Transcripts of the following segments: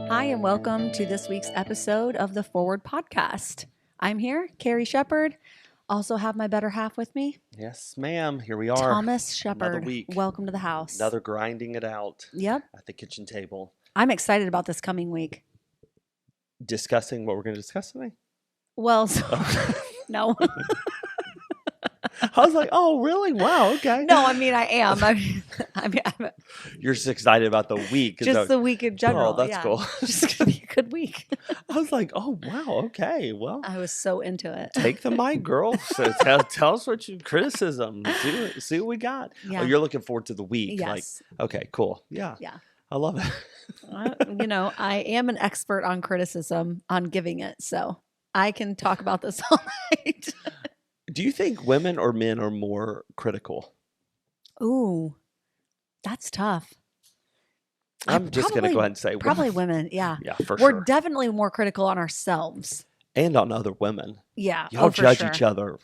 Hi, and welcome to this week's episode of the Forward Podcast. I'm here, Carrie Shepard. Also have my better half with me, Yes, ma'am. Here we are. Thomas Shepard. Another week. Welcome to the house. Another grinding it out Yep. at the kitchen table. I'm excited about this coming week. Discussing what we're going to discuss today? Well, no. I was like, oh, really? Wow, okay. No, I mean, I am. I'm You're just excited about the week. just the week in general. Oh, that's yeah. cool. Just going to be a good week. I was like, oh, wow, okay. Well, I was so into it. take the mic, girl. So tell us what your criticism. See what we got. Yeah. Oh, you're looking forward to the week. Yes. Like, okay, cool. Yeah. Yeah. I love it. I am an expert on criticism, on giving it. So I can talk about this all night. Do you think women or men are more critical? Ooh, that's tough. I'm just going to go ahead and say probably women. Yeah. Yeah, for We're sure. definitely more critical on ourselves. And on other women. Yeah. Y'all for judge sure. each other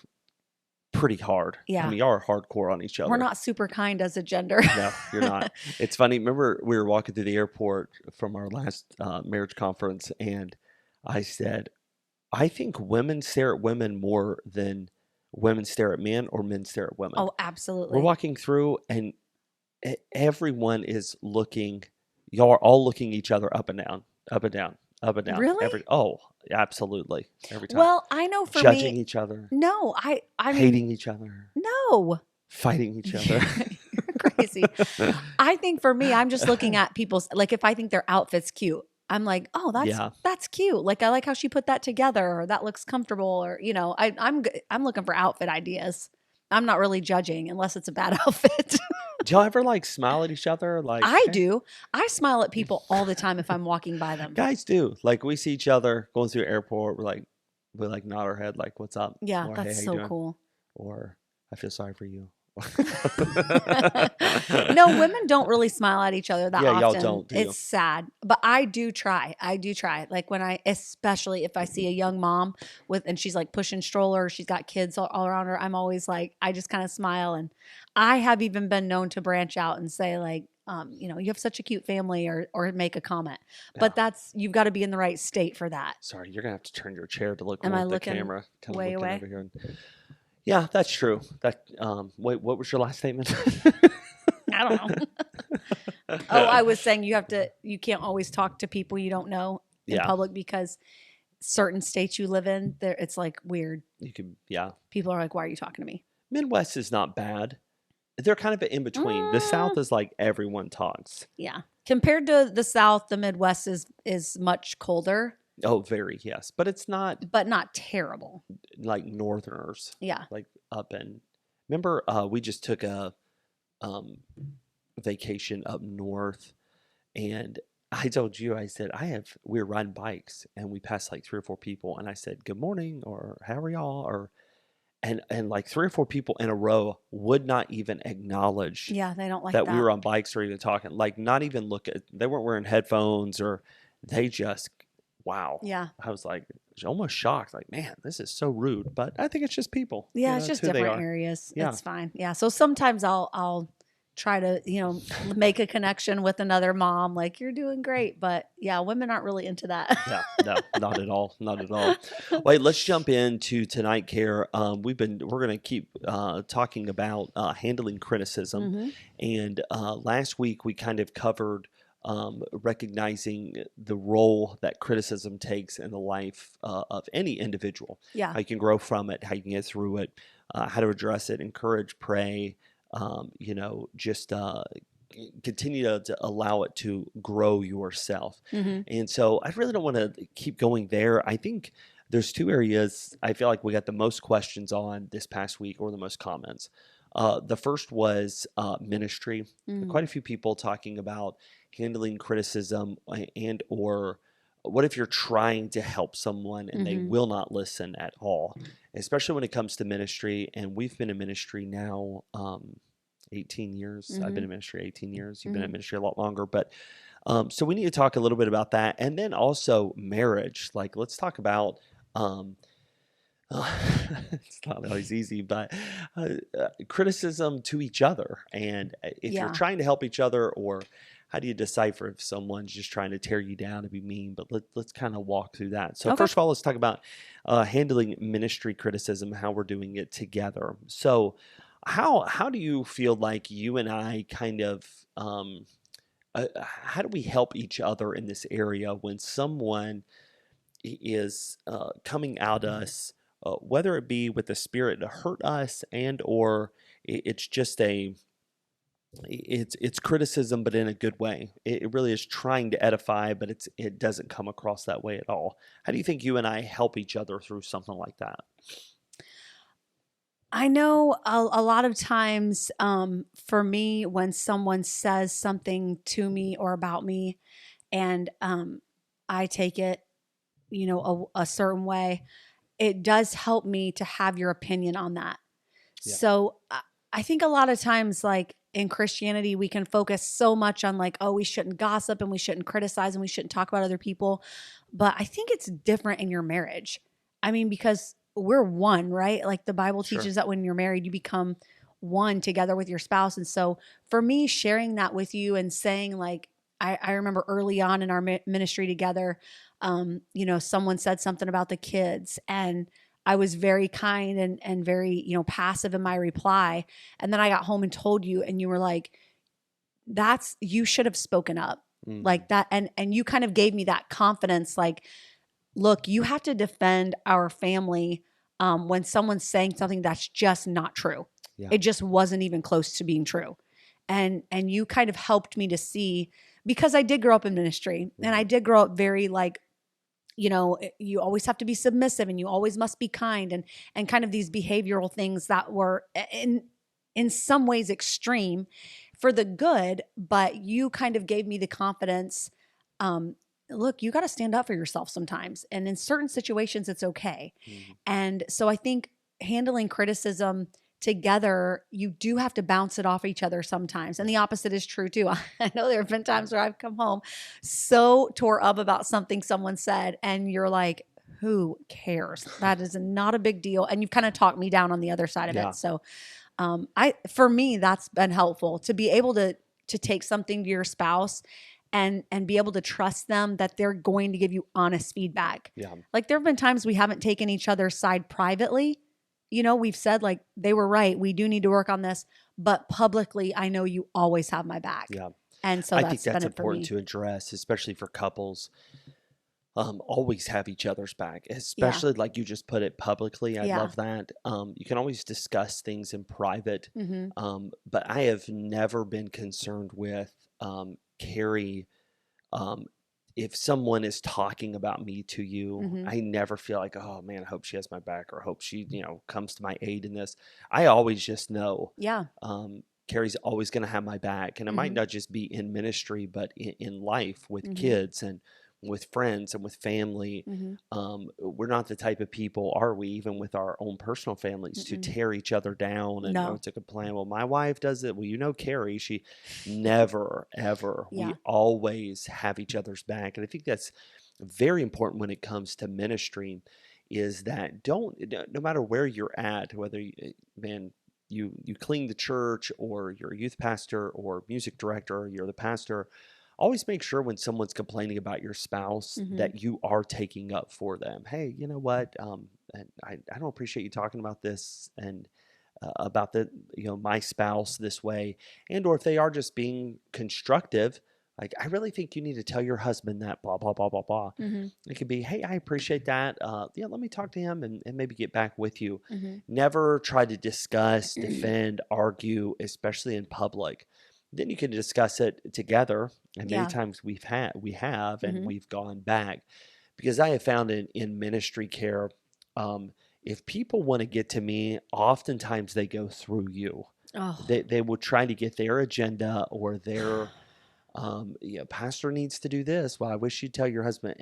pretty hard. Yeah. I mean, y'all are hardcore on each other. We're not super kind as a gender. No, you're not. It's funny. Remember, we were walking through the airport from our last marriage conference, and I said, I think women stare at women more than women stare at men or men stare at women. Oh, absolutely. We're walking through, and everyone is looking. Y'all are all looking each other up and down, up and down, up and down. Really? Absolutely. Every time. Well, I know for Judging me. each other. No, I mean, Hating each other. No. Fighting each other. You're crazy. I think for me, I'm just looking at people's, like, if I think their outfit's cute, I'm like, oh, that's cute. Like, I like how she put that together, or that looks comfortable, or I'm looking for outfit ideas. I'm not really judging unless it's a bad outfit. Do y'all ever like smile at each other? Like I do. I smile at people all the time if I'm walking by them. Guys do. Like we see each other going through the airport. We nod our head like, "What's up?" Yeah, Or, that's "Hey, how you so doing?" cool. Or I feel sorry for you. No, women don't really smile at each other that often. Y'all don't. Do you? It's sad, but I do try. Like especially if I see a young mom and she's like pushing stroller, she's got kids all around her. I'm always like, I just kind of smile, and I have even been known to branch out and say like, you have such a cute family, or make a comment. But you've got to be in the right state for that. Sorry, you're gonna have to turn your chair to look Am more I at the looking camera. Kinda way looking away? over here. Yeah, that's true. Wait, what was your last statement? I don't know. I was saying you can't always talk to people you don't know in public, because certain states you live in, it's like weird. People are like, why are you talking to me? Midwest is not bad. They're kind of in between. The South is like everyone talks. Yeah. Compared to the South, the Midwest is much colder. Oh, very, yes. But it's not. But not terrible. Like Northerners. Yeah. Like up in. Remember, we just took a vacation up north, and I told you, I said, we were riding bikes, and we passed like 3 or 4 people, and I said, good morning, or how are y'all, and like 3 or 4 people in a row would not even acknowledge they don't like that we were on bikes or even talking, like not even they weren't wearing headphones, or they just, wow. Yeah. I was like almost shocked, like, man, this is so rude, but I think it's just people. Yeah, it's just different areas. Yeah. It's fine. Yeah. So sometimes I'll try to, make a connection with another mom, like, you're doing great. But yeah, women aren't really into that. Yeah, no, not at all. Not at all. Wait, let's jump into tonight, Care. We're going to keep talking about handling criticism. Mm-hmm. And last week we kind of covered recognizing the role that criticism takes in the life of any individual. Yeah. How you can grow from it, how you can get through it, how to address it, encourage, pray, just continue to allow it to grow yourself. Mm-hmm. And so I really don't want to keep going there. I think there's 2 areas I feel like we got the most questions on this past week, or the most comments. The first was ministry. Mm-hmm. Quite a few people talking about handling criticism, and or what if you're trying to help someone and they will not listen at all, especially when it comes to ministry. And we've been in ministry now 18 years. I've been in ministry 18 years. You've been in ministry a lot longer. But so we need to talk a little bit about that. And then also marriage. Like, let's talk about Uh, it's not always easy, but criticism to each other. And if you're Yeah. trying to help each other, or how do you decipher if someone's just trying to tear you down and be mean? But let's kind of walk through that. So, Okay. first of all, let's talk about handling ministry criticism, how we're doing it together. So, how do you feel like you and I kind of how do we help each other in this area when someone is coming at us, whether it be with the spirit to hurt us, and or it's just it's criticism, but in a good way. It really is trying to edify, but it doesn't come across that way at all. How do you think you and I help each other through something like that? I know a lot of times for me, when someone says something to me or about me, and I take it, a certain way, it does help me to have your opinion on that. Yeah, So I think a lot of times, like in Christianity, we can focus so much on like, oh, we shouldn't gossip and we shouldn't criticize and we shouldn't talk about other people. But I think it's different in your marriage. I mean, because we're one, right? Like the Bible sure. teaches that when you're married, you become one together with your spouse. And so for me, sharing that with you and saying, like, I remember early on in our ministry together, someone said something about the kids, and I was very kind and very, passive in my reply. And then I got home and told you, and you were like, that's, you should have spoken up Mm, like that. And you kind of gave me that confidence, like, look, you have to defend our family when someone's saying something that's just not true. yeah, It just wasn't even close to being true. And you kind of helped me to see, because I did grow up in ministry and I right. did grow up very like, you always have to be submissive and you always must be kind, and kind of these behavioral things that were in some ways extreme for the good, but you kind of gave me the confidence. um Look, you got to stand up for yourself sometimes, and in certain situations it's okay. Mm, And so I think handling criticism together, you do have to bounce it off each other sometimes. And yeah, the opposite is true too. I know there have been times where I've come home so tore up about something someone said, and you're like, who cares? That is not a big deal. And you've kind of talked me down on the other side of yeah, it. So for me, that's been helpful to be able to take something to your spouse and be able to trust them that they're going to give you honest feedback. yeah, Like there have been times we haven't taken each other's side privately. We've said like they were right. We do need to work on this, but publicly, I know you always have my back. yeah. And so I think that's been that's it for important me. to address, especially for couples. Always have each other's back, Yeah. especially like you just put it publicly. I Yeah. love that. You can always discuss things in private, Mhm. but I have never been concerned with Carrie. Um, if someone is talking about me to you, Mhm. I never feel like, oh man, I hope she has my back, or hope she, comes to my aid in this. I always just know Yeah. Carrie's always going to have my back. And it might Mhm. not just be in ministry, but in life with Mhm. kids and with friends and with family. Mhm. We're not the type of people, are we, even with our own personal families, to Mm-mm. tear each other down and No. to complain, well, my wife does it. Well, Carrie, she never, ever. We Yeah. always have each other's back. And I think that's very important when it comes to ministry, is that don't, no matter where you're at, whether man, you clean the church, or you're a youth pastor or music director, or you're the pastor, always make sure when someone's complaining about your spouse Mhm. that you are taking up for them. Hey, you know what? And I don't appreciate you talking about this, and about the my spouse this way. And or if they are just being constructive, like, I really think you need to tell your husband that, blah blah blah blah blah. Mhm. It could be, hey, I appreciate that. Yeah, let me talk to him, and maybe get back with you. Mhm. Never try to discuss, defend, argue, especially in public. Then you can discuss it together, and many Yeah. times we have, and Mhm. we've gone back, because I have found in ministry care, um, if people want to get to me, oftentimes they go through you. Oh. They will try to get their agenda, or their pastor needs to do this. Well, I wish you'd tell your husband.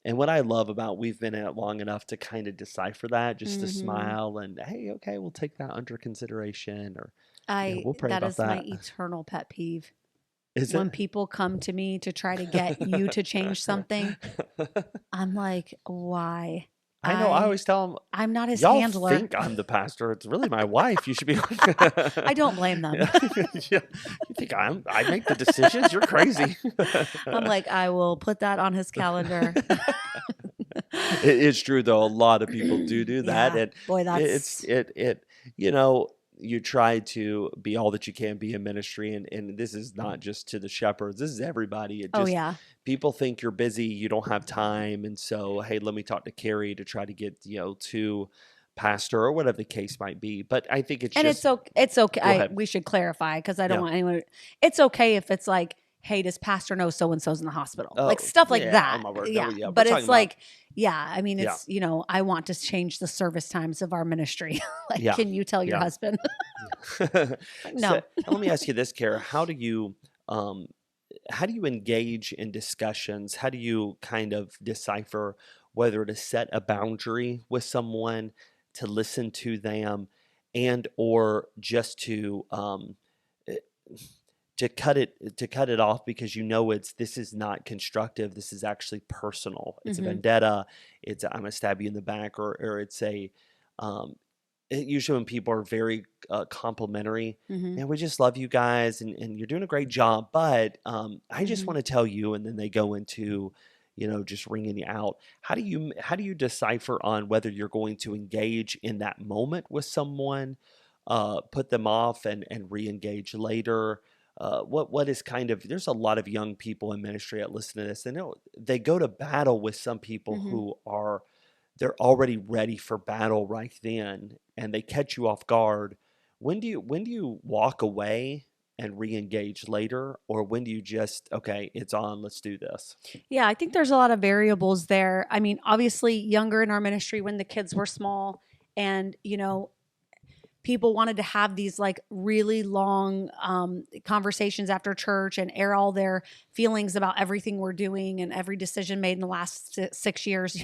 And what I love about, we've been in it long enough to kind of decipher that, just to Mhm. smile and, hey, okay, we'll take that under consideration, or I we'll pray That about is my that. eternal pet peeve. Is it? When people come to me to try to get you to change something, I'm like, why? I know. I always tell them, I'm not his y'all handler. think I'm the pastor. It's really my wife. You should be. I don't blame them. Yeah. Yeah. You think I make the decisions? You're crazy. I'm like, I will put that on his calendar. It is true though. A lot of people do that, Yeah, and boy, it's that's it. You know, you try to be all that you can be in ministry, and this is not just to the shepherds. This is everybody. It oh just yeah. people think you're busy, you don't have time, and so hey, let me talk to Carrie to try to get to pastor or whatever the case might be. But I think it's And it's just okay. It's okay. go ahead. We should clarify because I don't Yeah. want anyone. It's okay if it's like, hey, does pastor know so and so's in the hospital? Like Oh stuff like yeah. Oh that. my word. No. Yeah. Yeah. We're But talking it's about like, yeah, I mean, yeah. it's, I want to change the service times of our ministry. Like, Yeah. can you tell your Yeah. husband? Like, So no. let me ask you this, Kara. Um, how do you engage in discussions? How do you kind of decipher whether to set a boundary with someone, to listen to them, and or just eh, to cut it off because this is not constructive. This is actually personal. It's a Hmm. vendetta. It's I'm gonna stab you in the back, or it's a um, usually when people are very complimentary, Hmm. man, we just love you guys, and you're doing a great job, but I just Hmm. want to tell you, and then they go into, just ringing you out. How do you decipher on whether you're going to engage in that moment with someone, put them off and re-engage later? What is kind of there's a lot of young people in ministry that listen to this. They know they go to battle with some people Hmm. who are they're already ready for battle right then, and they catch you off guard. When do you walk away and re-engage later, or when do you just okay, it's on, let's do this? Yeah, I think there's a lot of variables there. I mean, obviously, younger in our ministry when the kids were small, and people wanted to have these like really long conversations after church and air all their feelings about everything we're doing and every decision made in the last 6 years.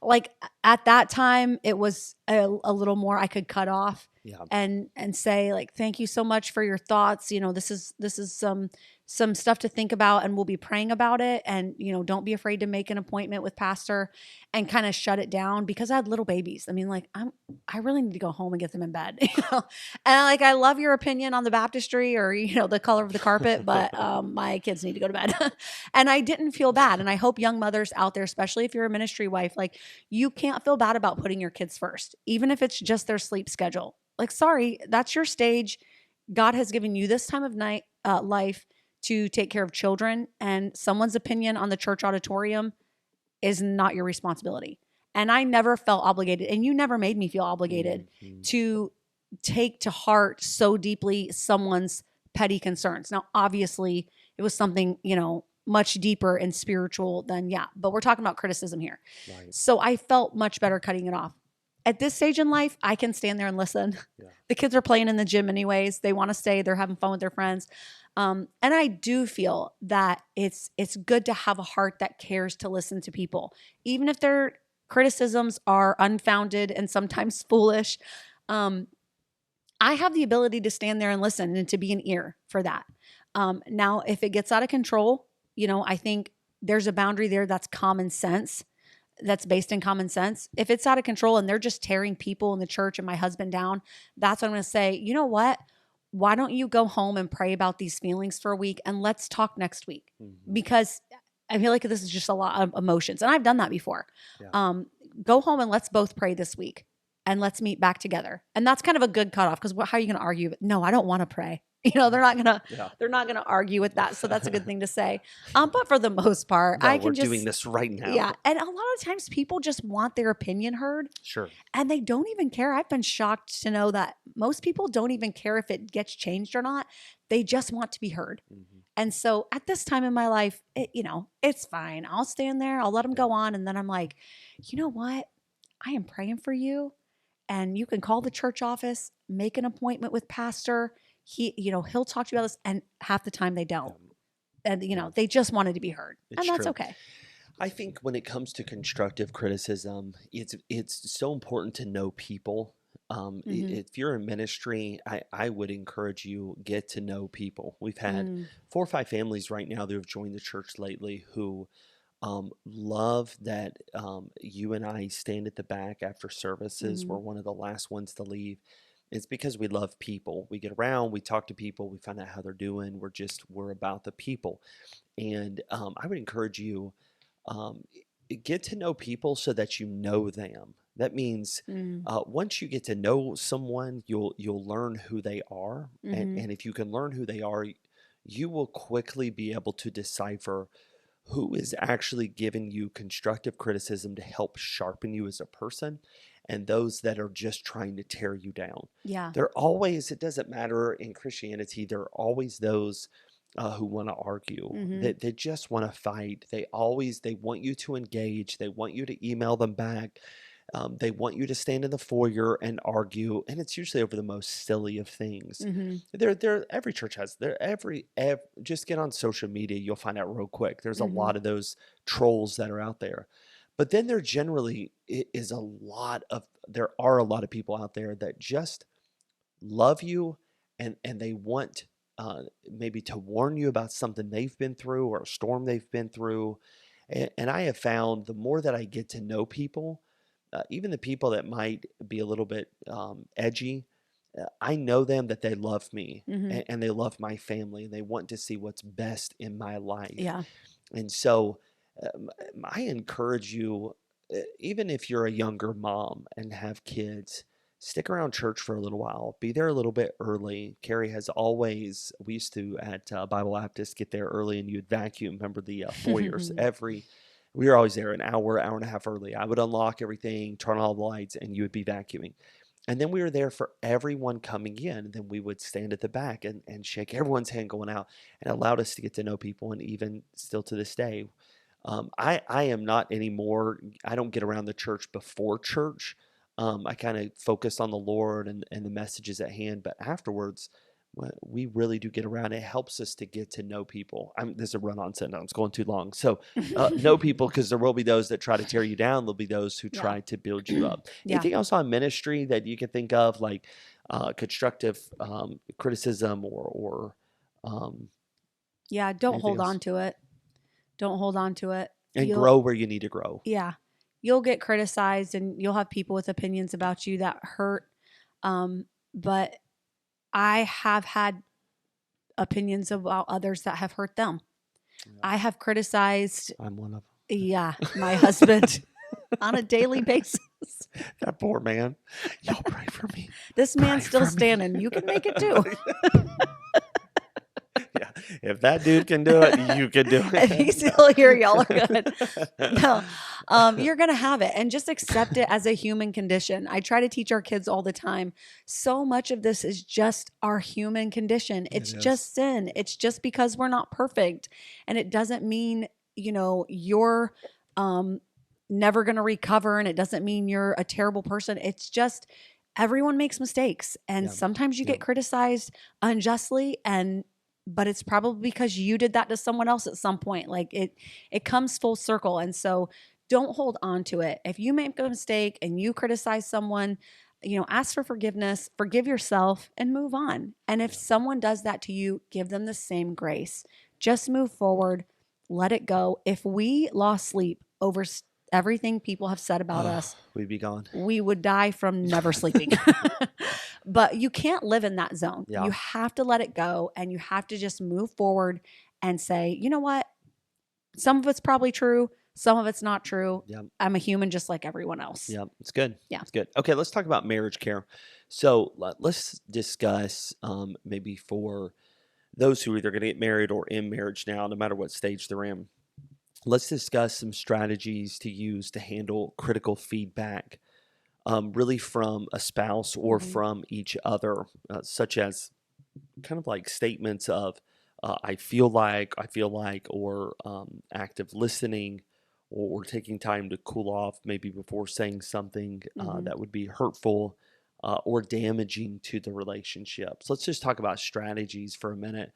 Like at that time, it was a little more I could cut off Yeah. and say like, thank you so much for your thoughts. This is some stuff to think about, and we'll be praying about it. And don't be afraid to make an appointment with pastor, and kind of shut it down because I had little babies. I mean, like I really need to go home and get them in bed. And like I love your opinion on the baptistry or the color of the carpet, but my kids need to go to bed. And I didn't feel bad. And I hope young mothers out there, especially if you're a ministry wife, like you can't feel bad about putting your kids first, even if it's just their sleep schedule. Like, sorry, that's your stage. God has given you this time of night life to take care of children, and someone's opinion on the church auditorium is not your responsibility. And I never felt obligated, and you never made me feel obligated Mhm. to take to heart so deeply someone's petty concerns. Now, obviously, it was something, much deeper and spiritual than, yeah, but we're talking about criticism here. Right. So I felt much better cutting it off. At this stage in life, I can stand there and listen. Yeah. The kids are playing in the gym anyways. They want to stay. They're having fun with their friends. And I do feel that it's good to have a heart that cares to listen to people, even if their criticisms are unfounded and sometimes foolish. Um, I have the ability to stand there and listen and to be an ear for that. Now, if it gets out of control, I think there's a boundary there that's common sense, that's based in common sense. If it's out of control and they're just tearing people in the church and my husband down, that's what I'm going to say. You know what? Why don't you go home and pray about these feelings for a week and let's talk next week? Mhm. Because I feel like this is just a lot of emotions. And I've done that before. Yeah. Go home and let's both pray this week and let's meet back together. And that's kind of a good cutoff because how are you going to argue? No, I don't want to pray. They're not gonna Yeah. they're not gonna argue with that. So that's a good thing to say. But for the most part, No, I we're can doing just this right now. yeah. And a lot of times people just want their opinion heard Sure. and they don't even care. I've been shocked to know that most people don't even care if it gets changed or not. They just want to be heard. Mhm. And so at this time in my life, it's fine. I'll stand there, I'll let them Yeah. go on. And then I'm like, you know what? I am praying for you. And you can call the church office, make an appointment with pastor. He'll talk to you about this. And half the time they don't. And, Yeah. they just wanted to be heard. It's And that's true. okay. I think when it comes to constructive criticism, it's so important to know people. Hmm. If you're in ministry, I would encourage you get to know people. We've had Mm. 4 or 5 families right now that have joined the church lately who Love that you and I stand at the back after services. Mm-hmm. We're one of the last ones to leave. It's because we love people. We get around, we talk to people, we find out how they're doing. We're about the people. And I would encourage you, um, get to know people so that you know them. That means Mm-hmm. once you get to know someone, you'll learn who they are, Mm-hmm. and if you can learn who they are, you will quickly be able to decipher who is actually giving you constructive criticism to help sharpen you as a person, and those that are just trying to tear you down. Yeah. It doesn't matter in Christianity, there are always those who want to argue, Mm-hmm. that they just want to fight. They want you to engage. They want you to email them back. They want you to stand in the foyer and argue, and it's usually over the most silly of things. Mm-hmm. Every church has just get on social media, you'll find out real quick. There's a Mm-hmm. lot of those trolls that are out there, but then there generally is a lot of there are a lot of people out there that just love you, and they want maybe to warn you about something they've been through or a storm they've been through. And I have found the more that I get to know people, even the people that might be a little bit edgy, I know them that they love me, Mm-hmm. and they love my family, and they want to see what's best in my life. Yeah. And so I encourage you, even if you're a younger mom and have kids, stick around church for a little while. Be there a little bit early. Carrie has always, we used to at Bible Baptist get there early, and you'd vacuum. Remember the foyers? We were always there an hour, hour and a half early. I would unlock everything, turn on all the lights, and you would be vacuuming. And then we were there for everyone coming in. And then we would stand at the back and shake everyone's hand going out, and allowed us to get to know people. And even still to this day, I am not anymore. I don't get around the church before church. I kind of focus on the Lord and the messages at hand. But afterwards, we really do get around. It helps us to get to know people. This is a run on sentence, going too long. So know people, because there will be those that try to tear you down. There'll be those who Yeah. try to build you up. Yeah. Anything else on ministry that you can think of, like constructive criticism or Yeah. Don't anything hold else? on to it. Don't hold on to it. And grow where you need to grow. Yeah, you'll get criticized and you'll have people with opinions about you that hurt. But I have had opinions about others that have hurt them. Yeah. I have criticized, I'm one of yeah, my husband on a daily basis. that poor man. Y'all pray for me. This Pray man's still for me. standing. You can make it too. Yeah, if that dude can do it, you can do If it. he's still here, y'all are good. No, you're going to have it and just accept it as a human condition. I try to teach our kids all the time. So much of this is just our human condition. It's It is. just sin. It's just because we're not perfect. And it doesn't mean, you're never going to recover. And it doesn't mean you're a terrible person. It's just everyone makes mistakes. And Yeah. sometimes you Yeah. get criticized unjustly, but it's probably because you did that to someone else at some point. Like it comes full circle. And so don't hold on to it. If you make a mistake and you criticize someone, ask for forgiveness, forgive yourself, and move on. And if Yeah. someone does that to you, give them the same grace. Just move forward, let it go. If we lost sleep over everything people have said about us, We'd be gone. we would die from never sleeping. But you can't live in that zone. Yeah. You have to let it go, and you have to just move forward and say, you know what? Some of it's probably true. Some of it's not true. Yeah. I'm a human just like everyone else. Yeah. It's good. Yeah. It's good. Okay, let's talk about marriage care. So let's discuss maybe for those who are either going to get married or in marriage now, no matter what stage they're in. Let's discuss some strategies to use to handle critical feedback, really from a spouse or Mhm. from each other, such as kind of like statements of I feel like, or active listening, or taking time to cool off maybe before saying something Mhm. that would be hurtful or damaging to the relationship. So let's just talk about strategies for a minute.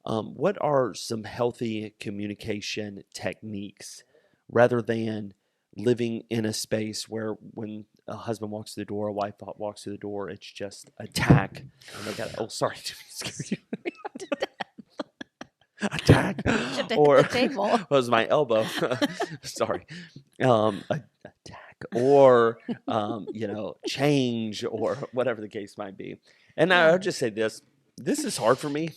What are some healthy communication techniques rather than living in a space where when a husband walks through the door, a wife walks through the door, it's just attack? And they got, oh, sorry, did we scare you? I attack, Should have hit or the table. was my elbow. Sorry. Attack, or change, or whatever the case might be. And Yeah. I'll just say this: this is hard for me.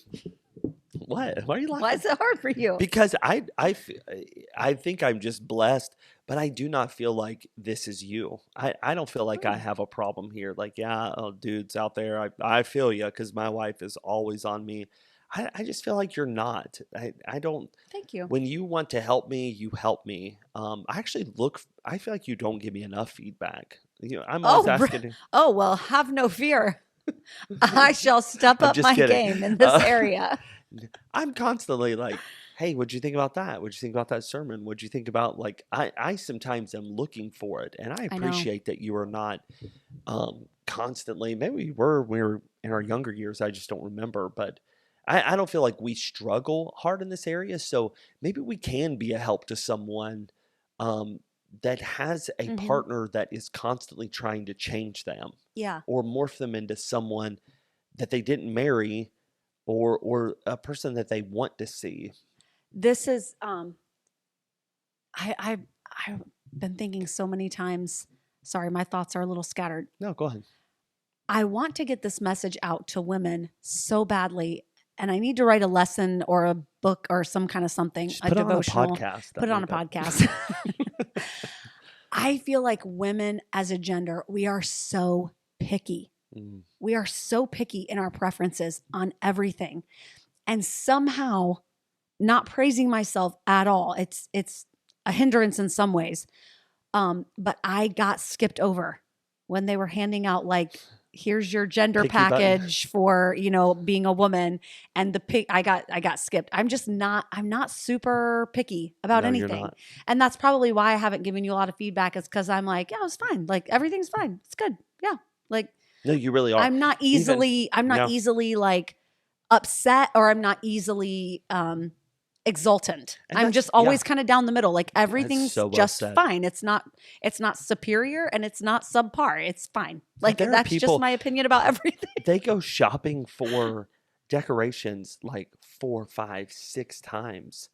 What? Why are you Why laughing? is it hard for you? Because I think I'm just blessed, but I do not feel like this is you. I don't feel like I Oh, have a problem here. Like, yeah, oh, dudes out there, I feel you because my wife is always on me. I just feel like you're not. I don't. thank you. When you want to help me, you help me. I actually look. I feel like you don't give me enough feedback. I'm always Oh, asking. oh well, have no fear. I shall step I'm up just my kidding. game in this area. I'm constantly like, hey, what'd you think about that? What'd you think about that sermon? What'd you think about, like, I sometimes am looking for it, and I I know. appreciate that you are not constantly. Maybe we were in our younger years. I just don't remember, but I don't feel like we struggle hard in this area. So maybe we can be a help to someone um, that has a Hmm. partner that is constantly trying to change them Yeah. or morph them into someone that they didn't marry, or a person that they want to see. This is I I've been thinking so many times. Sorry, my thoughts are a little scattered. No, go ahead. I want to get this message out to women so badly, and I need to write a lesson or a book or some kind of something, Just a put it on a devotional, podcast. put That it on might a be. podcast. I feel like women as a gender, we are so picky. Mm, We are so picky in our preferences on everything. And somehow, not praising myself at all. It's a hindrance in some ways. But I got skipped over when they were handing out, like, here's your gender picky button. package for, being a woman, and I got skipped. I'm not super picky about No, you're anything. not. And that's probably why I haven't given you a lot of feedback, is because I'm like, yeah, it's fine. Like, everything's fine. It's good. Yeah. Like, No, you really are. I'm not Even easily, I'm not yeah, easily like upset, or I'm not easily exultant. and I'm that's just yeah, always kind of down the middle. Like, that's everything's so well just said. fine. It's not superior, and it's not subpar. It's fine. And Like, there are that's just people, my opinion about everything. they go shopping for decorations like 4, 5, 6 times,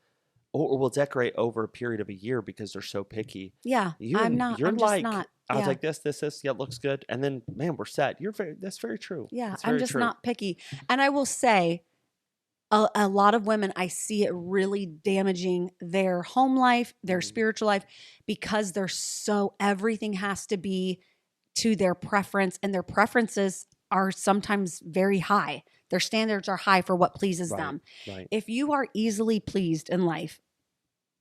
or will decorate over a period of a year because they're so picky. Yeah, You're I'm just like, not. I was Yeah. like this, yeah, looks good, and then man, we're set. That's very true. Yeah, That's I'm very just true. not picky. And I will say, a lot of women, I see it really damaging their home life, their Mm, spiritual life, because everything has to be to their preference, and their preferences are sometimes very high. Their standards are high for what pleases right, them. right, If you are easily pleased in life,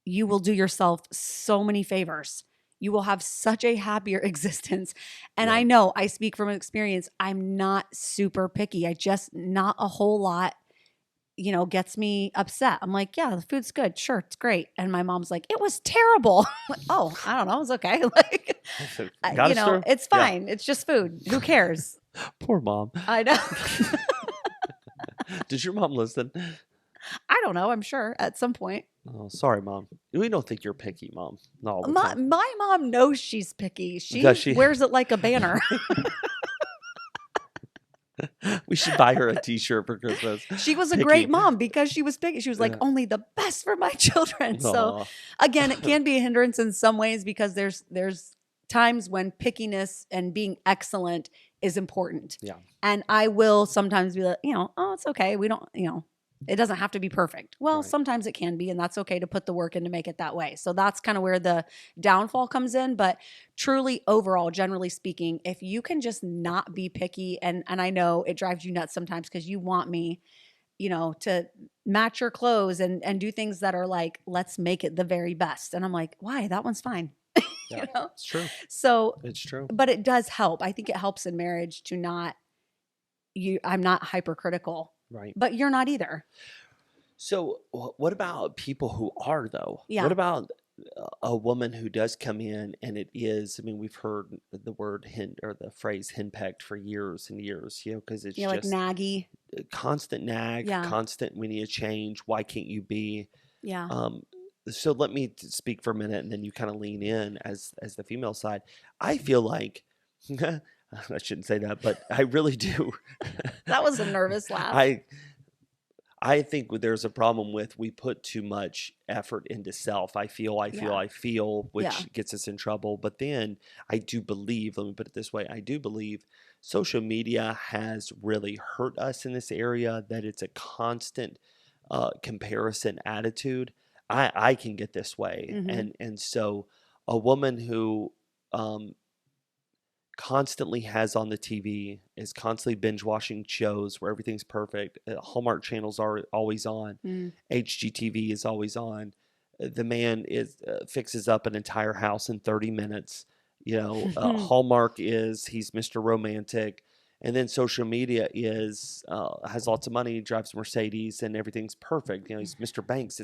you will do yourself so many favors. You will have such a happier existence. And yeah. I know, I speak from experience, I'm not super picky. I just, not a whole lot, gets me upset. I'm like, yeah, the food's good. Sure, it's great. And my mom's like, it was terrible. Like, oh, I don't know. It was okay. Like, So, got us through. it's Yeah. fine. It's just food. Who cares? Poor mom. I know. Does your mom listen? I don't know. I'm sure at some point. Oh, sorry, mom. We don't think you're picky, mom. Not all the My, time. my mom knows she's picky. She Does she? wears it like a banner. We should buy her a T-shirt for Christmas. She was a Picky. great mom because she was picky. She was like, Yeah. only the best for my children. So Aw. again, it can be a hindrance in some ways, because there's times when pickiness and being excellent is important. Yeah. And I will sometimes be like, oh, it's okay. We don't, it doesn't have to be perfect. Well, Right. sometimes it can be, and that's okay to put the work in to make it that way. So that's kind of where the downfall comes in. But truly, overall, generally speaking, if you can just not be picky, and I know it drives you nuts sometimes because you want me, to match your clothes and do things that are like, let's make it the very best. And I'm like, why? That one's fine. Yeah. You know? It's true. So, It's true. but it does help. I think it helps in marriage to not, I'm not hypercritical, Right. but you're not either. So, what about people who are, though? Yeah. What about a woman who does come in and it is? I mean, we've heard the word hen, or the phrase henpecked for years and years. Because it's Like just naggy. constant nag, Yeah. constant. We need a change. Why can't you be? Yeah. So let me speak for a minute, and then you kind of lean in as the female side. I feel like I shouldn't say that, but I really do. That was a nervous laugh. I think there's a problem with we put too much effort into self. Yeah. I feel, Yeah. which gets us in trouble. But then I do believe, let me put it this way, I do believe social media has really hurt us in this area, that it's a constant comparison attitude. I can get this way. Mm-hmm. And so a woman who um, constantly has on the TV, is constantly binge watching shows where everything's perfect. Hallmark channels are always on. Mm. HGTV is always on. The man is fixes up an entire house in 30 minutes. Hallmark is he's Mr. Romantic, and then social media is has lots of money, drives a Mercedes, and everything's perfect. He's Mr. Banks.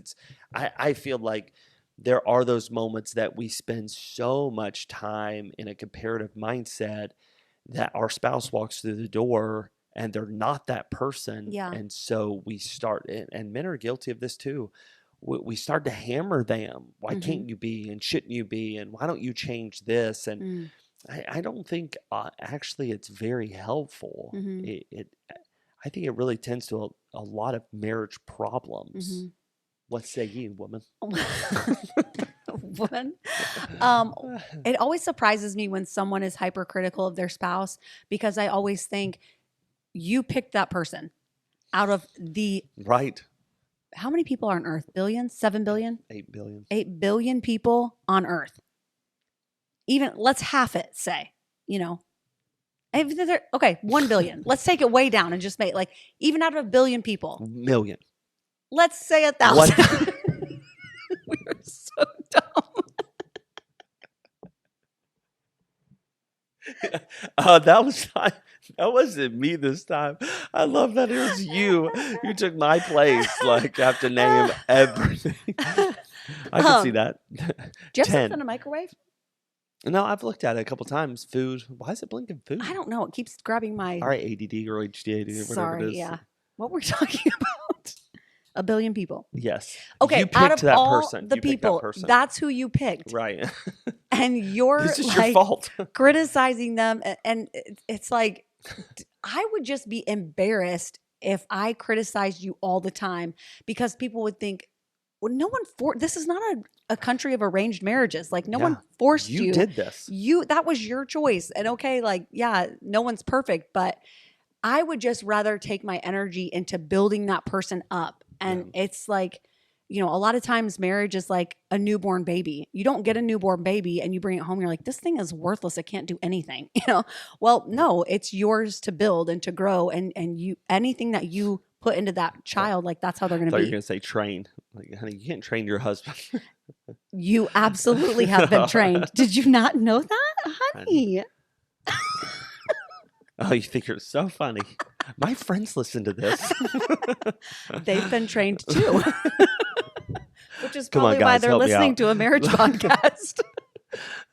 I feel like there are those moments that we spend so much time in a comparative mindset that our spouse walks through the door and they're not that person. Yeah. And so we start, and men are guilty of this too. We start to hammer them. Why Mm-hmm. can't you be? And shouldn't you be? And why don't you change this? And Mm. I don't think actually it's very helpful. Mm-hmm. I think it really tends to a lot of marriage problems. Mm-hmm. What say you, woman? One, it always surprises me when someone is hypercritical of their spouse, because I always think you picked that person out of the Right. how many people are on Earth? Billions? 7 billion? 8 billion. 8 billion people on Earth. Even let's half it, say, okay, 1 billion. Let's take it way down and just make like even out of a billion people. Million. Let's say 1,000. We are so dumb. That wasn't me this time. I love that it was you. You took my place. Like, I have to name everything. I can see that. Do you have 10. something in a microwave? No, I've looked at it a couple times. Food. Why is it blinking food? I don't know. It keeps grabbing my. All right, ADD or HDAD, whatever Sorry, it is. yeah. What we're talking about? A billion people. Yes. Okay, You out picked of that all person. the You picked that people, person. that's who you picked. Right. And you're This is like your fault. criticizing them. And it's like, I would just be embarrassed if I criticized you all the time, because people would think, well, this is not a country of arranged marriages. Like no one forced you. You did this. That was your choice. And okay, like, yeah, no one's perfect, but I would just rather take my energy into building that person up. And it's like, a lot of times marriage is like a newborn baby. You don't get a newborn baby and you bring it home. You're like, this thing is worthless. It can't do anything. Well, no, it's yours to build and to grow. And anything that you put into that child, like that's how they're going to I thought be. you were going to say train. Like, honey, you can't train your husband. You absolutely have been trained. Did you not know that, honey? Oh, you think you're so funny. My friends listen to this. They've been trained too. Which is Come on, probably why guys, they're help me listening out. to a marriage podcast.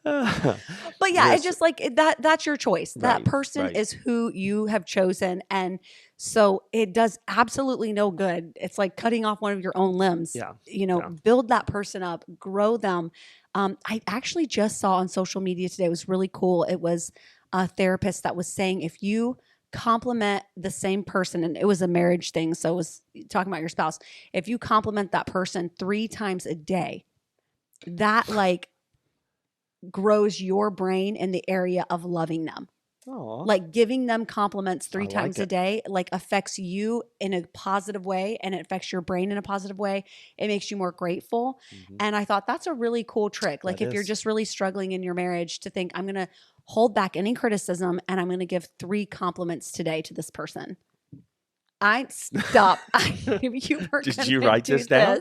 But yeah, Yes. it's just like that's your choice. That Right, person right. is who you have chosen. And so it does absolutely no good. It's like cutting off one of your own limbs. Yeah, Build that person up, grow them. I actually just saw on social media today, it was really cool. It was a therapist that was saying if you compliment the same person, and it was a marriage thing, so it was talking about your spouse. If you compliment that person 3 times a day, that like grows your brain in the area of loving them. Aw. Like giving them compliments 3 I like times a it. day, like affects you in a positive way, and it affects your brain in a positive way. It makes you more grateful. Mhm. And I thought that's a really cool trick. Like That if you're is. just really struggling in your marriage, to think, I'm going to hold back any criticism and I'm going to give 3 compliments today to this person. Stop. You were Did gonna you write do this down?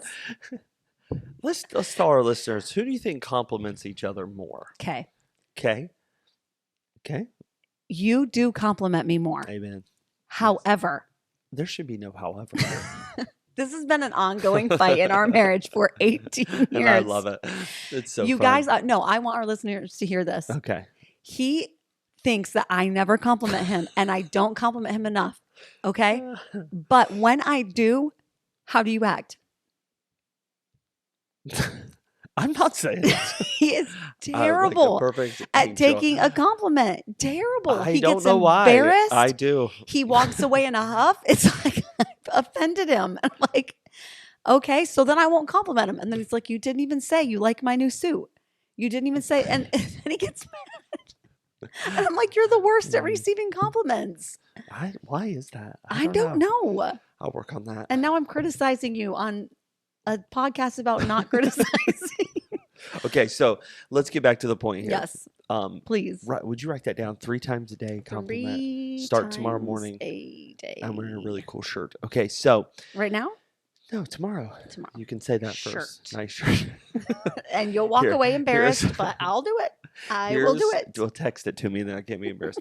Let's tell our listeners, who do you think compliments each other more? Okay. Okay. You do compliment me more. Amen. However, There should be no however. this has been an ongoing fight in our marriage for 18 years. And I love it. It's so You fun. guys, no, I want our listeners to hear this. Okay. He thinks that I never compliment him and I don't compliment him enough. Okay. But when I do, how do you act? I'm not saying it. He is Like a terrible perfect at angel. taking a compliment. Terrible. I He don't gets know why. embarrassed. I do. He walks away in a huff. It's like offended him. And I'm like, okay, so then I won't compliment him. And then he's like, you didn't even say you like my new suit. You didn't even say, and then he gets mad. And I'm like, you're the worst at receiving compliments. Why is that? I don't know. I'll work on that. And now I'm criticizing you on a podcast about not criticizing. Okay, so let's get back to the point here. Yes, please. Would you write that down 3 times a day? Compliment. 3 Start tomorrow times morning. a day. I'm wearing a really cool shirt. Okay, so right now? no, tomorrow. Tomorrow. You can say that Shirt. first. Nice shirt. And you'll walk away embarrassed, but I'll do it. I will do it. Well, text it to me, then I can't be embarrassed.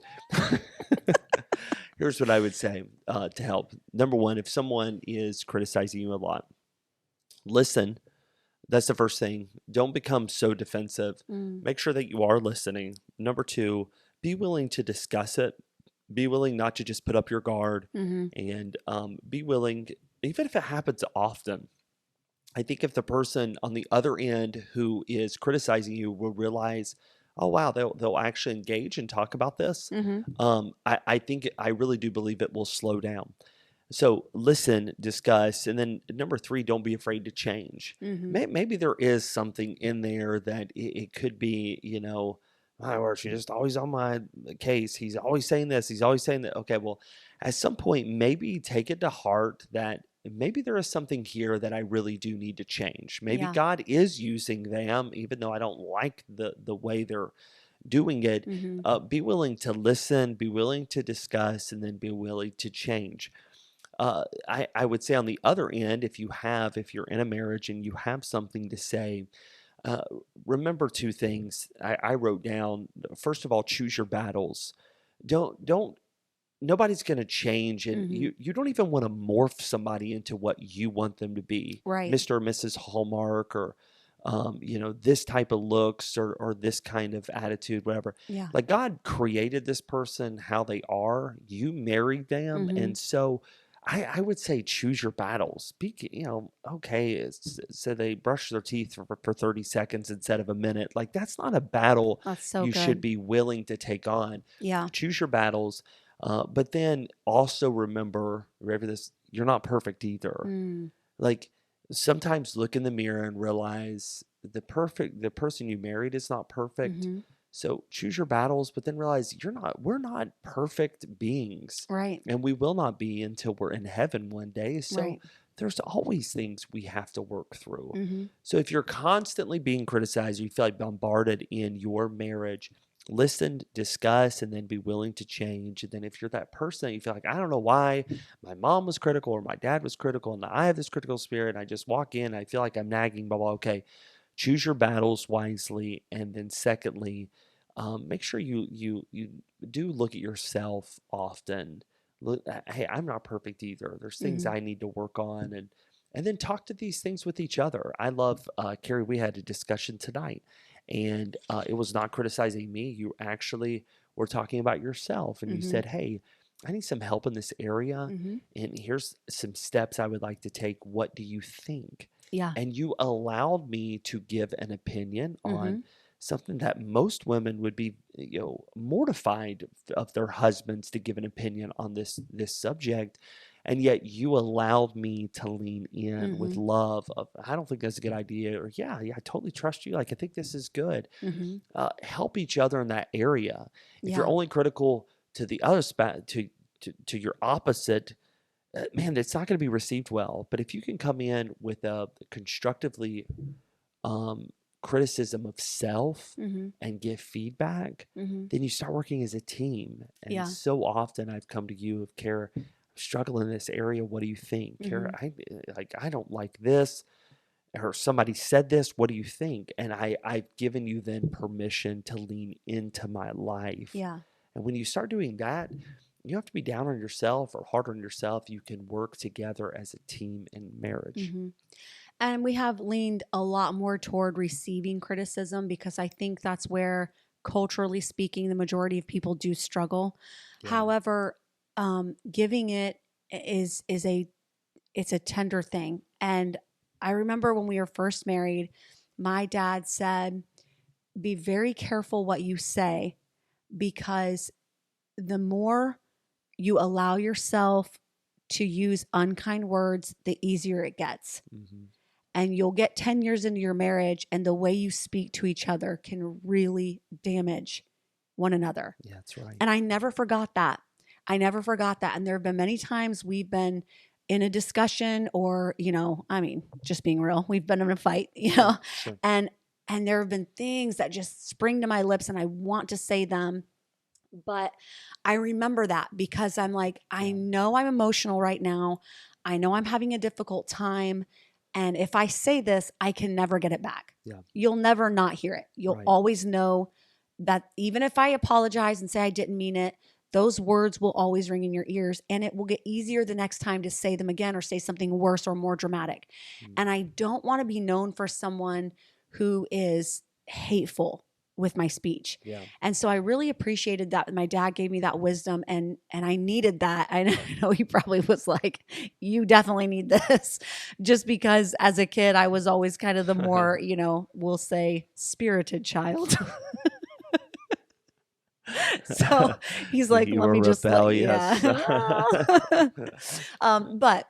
Here's what I would say to help. Number one, if someone is criticizing you a lot, listen. That's the first thing. Don't become so defensive. Make sure that you are listening. Number two, be willing to discuss it. Be willing not to just put up your guard, and be willing, even if it happens often. I think if the person on the other end who is criticizing you will realize, oh wow, they'll actually engage and talk about this. I really do believe it will slow down. So listen, discuss, and then number three, don't be afraid to change. Maybe there is something in there that it could be, my word, she's just always on my case. He's always saying this. He's always saying that. Okay, well, at some point, maybe take it to heart that maybe there is something here that I really do need to change. Maybe Yeah. God is using them, even though I don't like the way they're doing it. Be willing to listen, be willing to discuss, and then be willing to change. I would say on the other end, if you're in a marriage and you have something to say, uh, remember 2 things I wrote down. First of all, choose your battles. Don't nobody's going to change, and you don't even want to morph somebody into what you want them to be, Right. Mr. or Mrs. Hallmark, or this type of looks, or this kind of attitude, whatever. Yeah. Like God created this person how they are. You married them, and so I would say choose your battles. Okay, so they brush their teeth for 30 seconds instead of a minute. Like that's not a battle That's so you good. should be willing to take on. Yeah. Choose your battles, but then also remember this, you're not perfect either. Like sometimes look in the mirror and realize the person you married is not perfect. So choose your battles, but then realize we're not perfect beings. Right. And we will not be until we're in heaven one day. So Right. there's always things we have to work through. So if you're constantly being criticized, or you feel like bombarded in your marriage, listen, discuss, and then be willing to change. And then if you're that person that you feel like, I don't know why my mom was critical or my dad was critical, and I have this critical spirit, and I just walk in, I feel like I'm nagging, blah, blah. Okay, choose your battles wisely. And then secondly, make sure you do look at yourself often. Look, hey, I'm not perfect either. There's things I need to work on, and then talk to these things with each other. I love, Carrie, we had a discussion tonight, and it was not criticizing me. You actually were talking about yourself, and you said, hey, I need some help in this area, and here's some steps I would like to take. What do you think? Yeah. And you allowed me to give an opinion on something that most women would be, mortified of their husbands to give an opinion on this subject. And yet you allowed me to lean in with love of, I don't think that's a good idea, or yeah, I totally trust you. Like, I think this is good. Help each other in that area. If you're only critical to the other to your opposite, man, it's not going to be received well. But if you can come in with a constructively criticism of self and give feedback, then you start working as a team. And so often I've come to you of, Kara, I'm struggling in this area. What do you think? Kara, I don't like this. Or somebody said this. What do you think? And I've given you then permission to lean into my life. Yeah. And when you start doing that, you don't have to be down on yourself or hard on yourself. You can work together as a team in marriage. And we have leaned a lot more toward receiving criticism because I think that's where, culturally speaking, the majority of people do struggle. Yeah. However, giving it is it's a tender thing. And I remember when we were first married, my dad said, be very careful what you say, because the more you allow yourself to use unkind words, the easier it gets. Mm-hmm. And you'll get 10 years into your marriage, and the way you speak to each other can really damage one another. Yeah, that's right. And I never forgot that. I never forgot that. And there have been many times we've been in a discussion, or, just being real, we've been in a fight, Sure. and there have been things that just spring to my lips and I want to say them. But I remember that because I'm like, I know I'm emotional right now. I know I'm having a difficult time. And if I say this, I can never get it back. Yeah. You'll never not hear it. You'll Right. always know that even if I apologize and say I didn't mean it, those words will always ring in your ears, and it will get easier the next time to say them again or say something worse or more dramatic. Mm. And I don't want to be known for someone who is hateful with my speech. Yeah. And so I really appreciated that. My dad gave me that wisdom, and I needed that. I know he probably was like, you definitely need this, just because as a kid, I was always kind of the more, we'll say spirited child. So he's like, You let were me just rebellious. but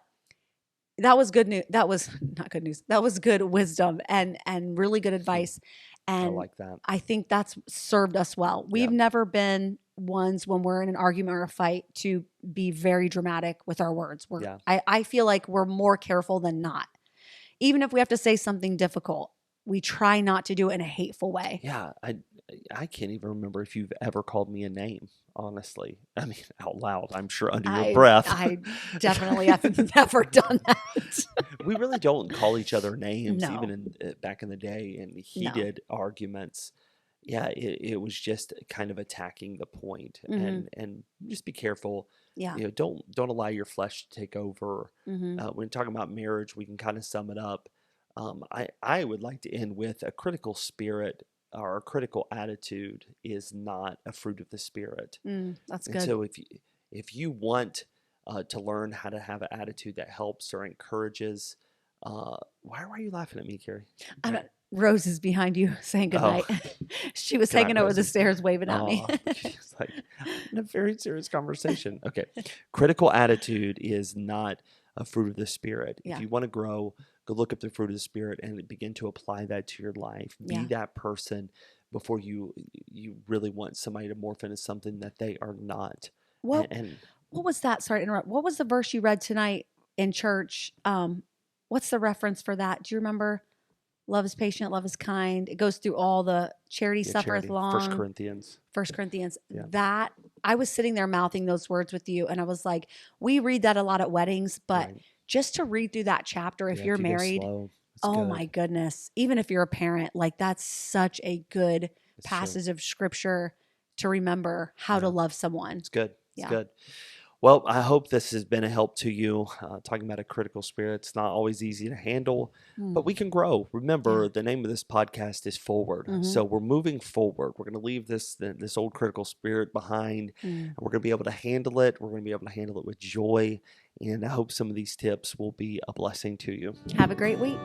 that was good news. That was not good news. That was good wisdom and really good advice. I And like that. I think that's served us well. We've never been ones when we're in an argument or a fight to be very dramatic with our words. I feel like we're more careful than not. Even if we have to say something difficult, we try not to do it in a hateful way. Yeah, I can't even remember if you've ever called me a name, honestly. I mean, out loud, I'm sure under your breath. I definitely have never done that. We really don't call each other names, No. even back in the day in heated arguments. Yeah, it was just kind of attacking the point, and just be careful. Yeah. Don't allow your flesh to take over. Mm-hmm. When talking about marriage, we can kind of sum it up. I would like to end with a critical spirit or a critical attitude is not a fruit of the spirit. That's And good. so if you want to learn how to have an attitude that helps or encourages, why are you laughing at me, Carrie? Rose is behind you saying goodnight. She was Good night, hanging over the Rosie. stairs waving at me. It's like in a very serious conversation. Okay. Critical attitude is not a fruit of the spirit. Yeah. If you want to grow, go look up the fruit of the spirit and begin to apply that to your life. Be that person before you really want somebody to morph into something that they are not. What And was that? Sorry to interrupt. What was the verse you read tonight in church? What's the reference for that? Do you remember? Love is patient, love is kind. It goes through all the charity suffereth long. 1 Corinthians. 1 Corinthians. Yeah. That I was sitting there mouthing those words with you, and I was like, we read that a lot at weddings, but just to read through that chapter, if you're married, oh my goodness, even if you're a parent, like that's such a good passage of scripture to remember how to love someone. It's good. It's good. Well, I hope this has been a help to you. Talking about a critical spirit, it's not always easy to handle, but we can grow. Remember, the name of this podcast is Forward. So we're moving forward. We're going to leave this old critical spirit behind, and we're going to be able to handle it. We're going to be able to handle it with joy, and I hope some of these tips will be a blessing to you. Have a great week.